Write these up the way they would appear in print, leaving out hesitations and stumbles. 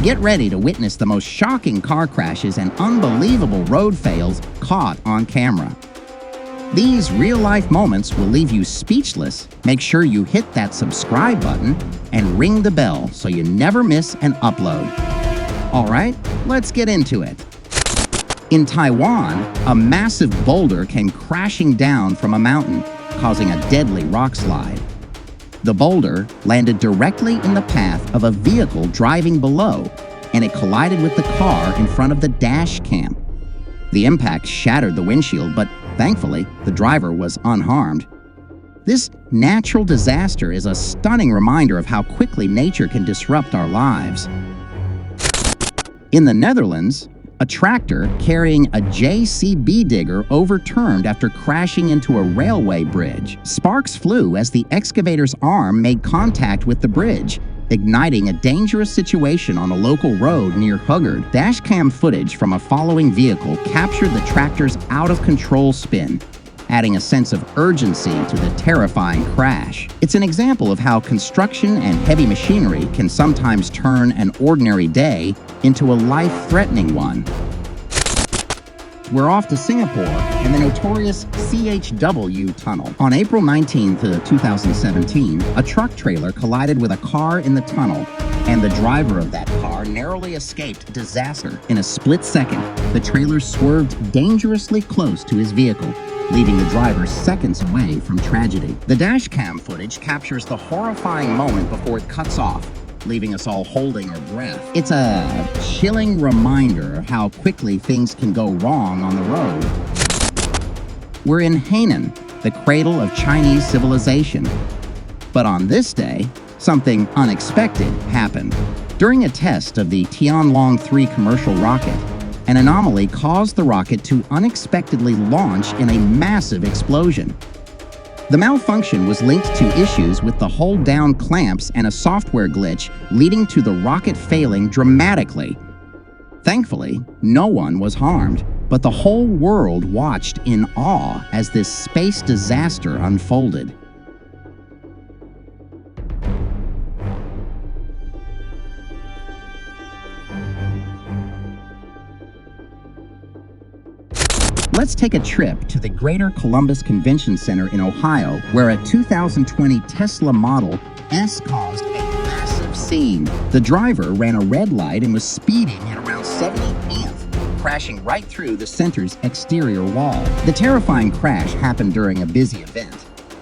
Get ready to witness the most shocking car crashes and unbelievable road fails caught on camera. These real-life moments will leave you speechless. Make sure you hit that subscribe button and ring the bell so you never miss an upload. All right, let's get into it. In Taiwan, a massive boulder came crashing down from a mountain, causing a deadly rock slide. The boulder landed directly in the path of a vehicle driving below, and it collided with the car in front of the dash cam. The impact shattered the windshield, but thankfully, the driver was unharmed. This natural disaster is a stunning reminder of how quickly nature can disrupt our lives. In the Netherlands, a tractor carrying a JCB digger overturned after crashing into a railway bridge. Sparks flew as the excavator's arm made contact with the bridge, igniting a dangerous situation on a local road near Hugard. Dashcam footage from a following vehicle captured the tractor's out-of-control spin, adding a sense of urgency to the terrifying crash. It's an example of how construction and heavy machinery can sometimes turn an ordinary day into a life-threatening one. We're off to Singapore and the notorious CHW tunnel. On April 19, 2017, a truck trailer collided with a car in the tunnel, and the driver of that car narrowly escaped disaster. In a split second, the trailer swerved dangerously close to his vehicle, leaving the driver seconds away from tragedy. The dashcam footage captures the horrifying moment before it cuts off, leaving us all holding our breath. It's a chilling reminder of how quickly things can go wrong on the road. We're in Hainan, the cradle of Chinese civilization. But on this day, something unexpected happened. During a test of the Tianlong 3 commercial rocket, an anomaly caused the rocket to unexpectedly launch in a massive explosion. The malfunction was linked to issues with the hold-down clamps and a software glitch, leading to the rocket failing dramatically. Thankfully, no one was harmed, but the whole world watched in awe as this space disaster unfolded. Let's take a trip to the Greater Columbus Convention Center in Ohio, where a 2020 Tesla Model S caused a massive scene. The driver ran a red light and was speeding at around 70 mph, crashing right through the center's exterior wall. The terrifying crash happened during a busy event,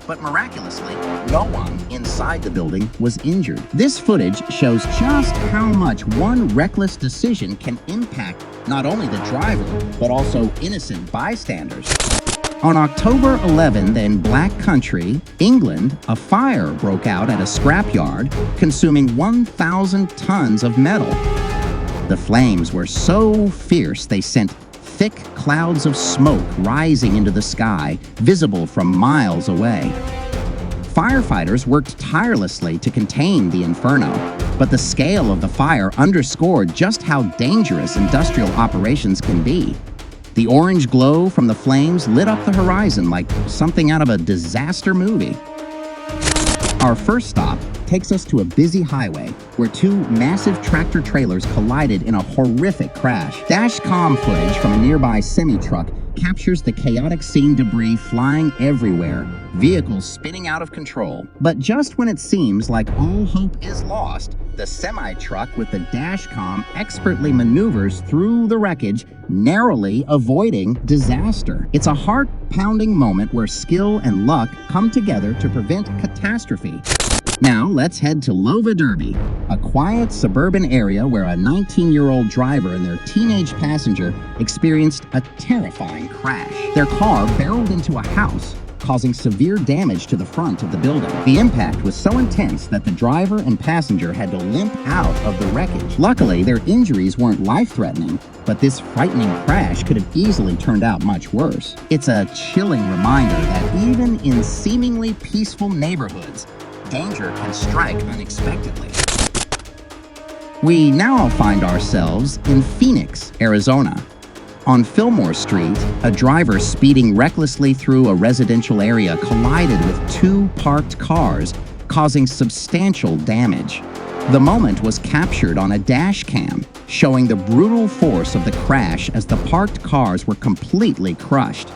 but miraculously, no one inside the building was injured. This footage shows just how much one reckless decision can impact not only the driver, but also innocent bystanders. On October 11th in Black Country, England, a fire broke out at a scrapyard, consuming 1,000 tons of metal. The flames were so fierce they sent thick clouds of smoke rising into the sky, visible from miles away. Firefighters worked tirelessly to contain the inferno, but the scale of the fire underscored just how dangerous industrial operations can be. The orange glow from the flames lit up the horizon like something out of a disaster movie. Our first stop takes us to a busy highway where two massive tractor trailers collided in a horrific crash. Dashcam footage from a nearby semi-truck captures the chaotic scene, debris flying everywhere, vehicles spinning out of control. But just when it seems like all hope is lost, the semi-truck with the dashcam expertly maneuvers through the wreckage, narrowly avoiding disaster. It's a heart-pounding moment where skill and luck come together to prevent catastrophe. Now, let's head to Lova Derby, a quiet suburban area where a 19-year-old driver and their teenage passenger experienced a terrifying crash. Their car barreled into a house, causing severe damage to the front of the building. The impact was so intense that the driver and passenger had to limp out of the wreckage. Luckily, their injuries weren't life-threatening, but this frightening crash could have easily turned out much worse. It's a chilling reminder that even in seemingly peaceful neighborhoods, danger can strike unexpectedly. We now find ourselves in Phoenix, Arizona. On Fillmore Street, a driver speeding recklessly through a residential area collided with two parked cars, causing substantial damage. The moment was captured on a dash cam, showing the brutal force of the crash as the parked cars were completely crushed.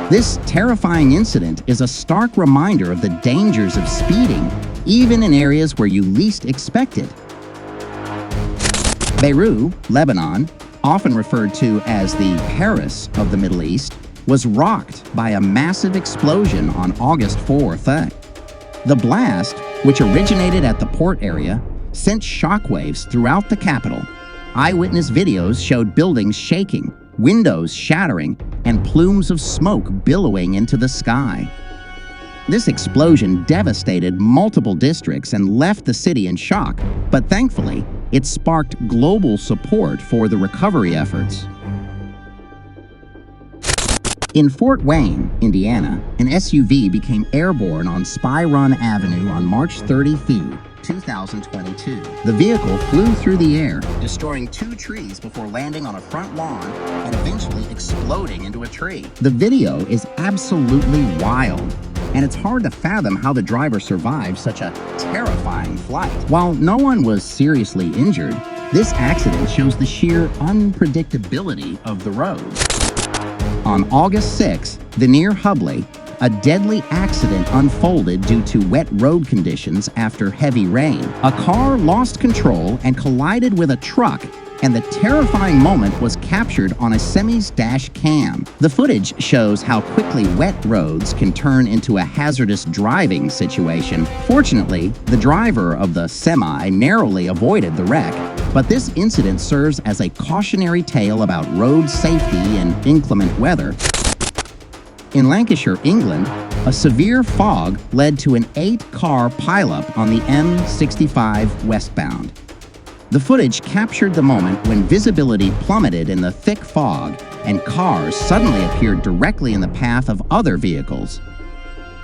This terrifying incident is a stark reminder of the dangers of speeding, even in areas where you least expect it. Beirut, Lebanon, often referred to as the Paris of the Middle East, was rocked by a massive explosion on August 4th. The blast, which originated at the port area, sent shockwaves throughout the capital. Eyewitness videos showed buildings shaking, windows shattering, and plumes of smoke billowing into the sky. This explosion devastated multiple districts and left the city in shock, but thankfully, it sparked global support for the recovery efforts. In Fort Wayne, Indiana, an SUV became airborne on Spy Run Avenue on March 30, 2022. The vehicle flew through the air, destroying 2 trees before landing on a front lawn and eventually exploding into a tree. The video is absolutely wild, and it's hard to fathom how the driver survived such a terrifying flight. While no one was seriously injured, this accident shows the sheer unpredictability of the roads. On August 6, near Hubley, a deadly accident unfolded due to wet road conditions after heavy rain. A car lost control and collided with a truck, and the terrifying moment was captured on a semi's dash cam. The footage shows how quickly wet roads can turn into a hazardous driving situation. Fortunately, the driver of the semi narrowly avoided the wreck, but this incident serves as a cautionary tale about road safety in inclement weather. In Lancashire, England, a severe fog led to an 8-car pileup on the M65 westbound. The footage captured the moment when visibility plummeted in the thick fog and cars suddenly appeared directly in the path of other vehicles.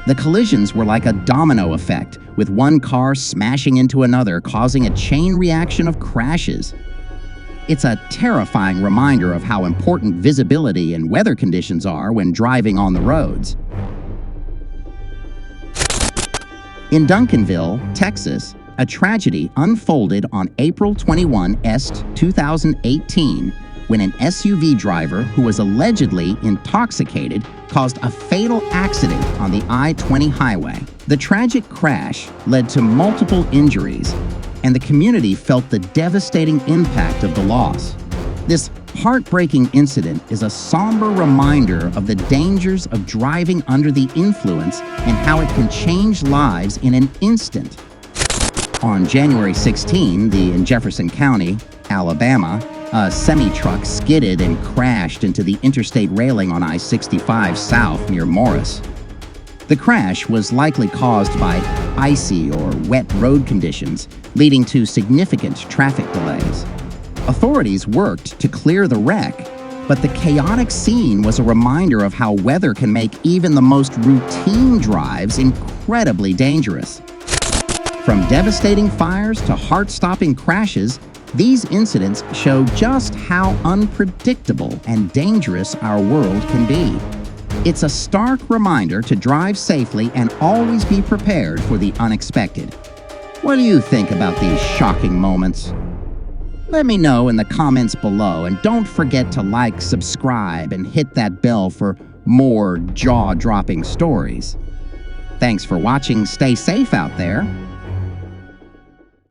The collisions were like a domino effect, with one car smashing into another, causing a chain reaction of crashes. It's a terrifying reminder of how important visibility and weather conditions are when driving on the roads. In Duncanville, Texas, a tragedy unfolded on April 21, 2018, when an SUV driver who was allegedly intoxicated caused a fatal accident on the I-20 highway. The tragic crash led to multiple injuries, and the community felt the devastating impact of the loss. This heartbreaking incident is a somber reminder of the dangers of driving under the influence and how it can change lives in an instant. On January 16, in Jefferson County, Alabama, a semi-truck skidded and crashed into the interstate railing on I-65 South near Morris. The crash was likely caused by icy or wet road conditions, leading to significant traffic delays. Authorities worked to clear the wreck, but the chaotic scene was a reminder of how weather can make even the most routine drives incredibly dangerous. From devastating fires to heart-stopping crashes, these incidents show just how unpredictable and dangerous our world can be. It's a stark reminder to drive safely and always be prepared for the unexpected. What do you think about these shocking moments? Let me know in the comments below, and don't forget to like, subscribe, and hit that bell for more jaw-dropping stories. Thanks for watching. Stay safe out there.